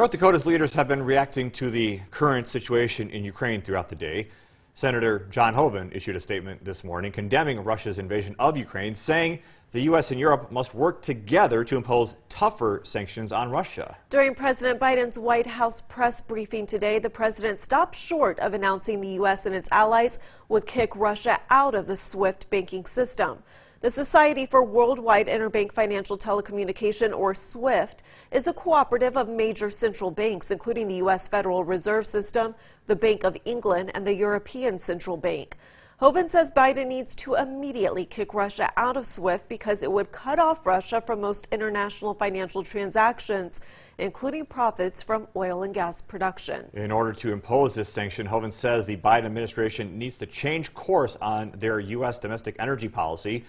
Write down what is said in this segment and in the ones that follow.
North Dakota's leaders have been reacting to the current situation in Ukraine throughout the day. Senator John Hoeven issued a statement this morning condemning Russia's invasion of Ukraine, saying the U.S. and Europe must work together to impose tougher sanctions on Russia. During President Biden's White House press briefing today, the president stopped short of announcing the U.S. and its allies would kick Russia out of the SWIFT banking system. The Society for Worldwide Interbank Financial Telecommunication, or SWIFT, is a cooperative of major central banks, including the U.S. Federal Reserve System, the Bank of England, and the European Central Bank. Hoeven says Biden needs to immediately kick Russia out of SWIFT because it would cut off Russia from most international financial transactions, including profits from oil and gas production. In order to impose this sanction, Hoeven says the Biden administration needs to change course on their U.S. domestic energy policy.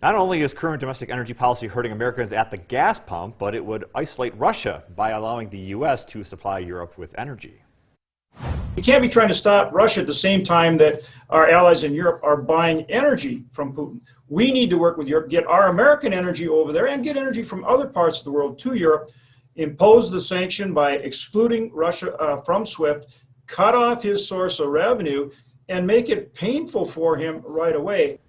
Not only is current domestic energy policy hurting Americans at the gas pump, but it would isolate Russia by allowing the U.S. to supply Europe with energy. We can't be trying to stop Russia at the same time that our allies in Europe are buying energy from Putin. We need to work with Europe, get our American energy over there and get energy from other parts of the world to Europe, impose the sanction by excluding Russia from SWIFT, cut off his source of revenue, and make it painful for him right away.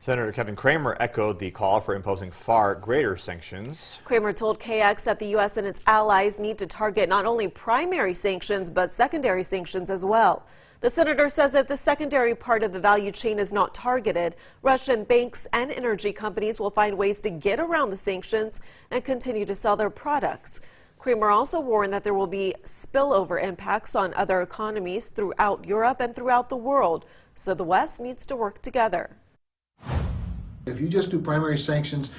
Senator Kevin Cramer echoed the call for imposing far greater sanctions. Cramer told KX that the U.S. and its allies need to target not only primary sanctions, but secondary sanctions as well. The senator says if the secondary part of the value chain is not targeted, Russian banks and energy companies will find ways to get around the sanctions and continue to sell their products. Cramer also warned that there will be spillover impacts on other economies throughout Europe and throughout the world, so the West needs to work together. If you just do primary sanctions,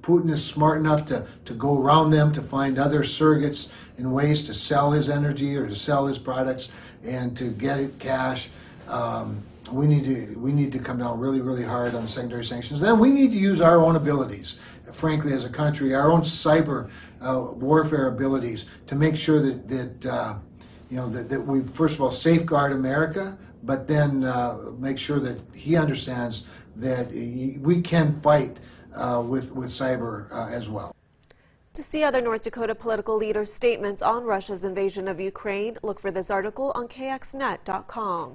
Putin is smart enough to go around them, to find other surrogates and ways to sell his energy or to sell his products and to get cash. We need to come down really, really hard on the secondary sanctions. Then we need to use our own abilities, frankly, as a country, our own cyber warfare abilities to make sure that we first of all safeguard America, but then make sure that he understands that we can fight with cyber as well. To see other North Dakota political leaders' statements on Russia's invasion of Ukraine, look for this article on KXNet.com.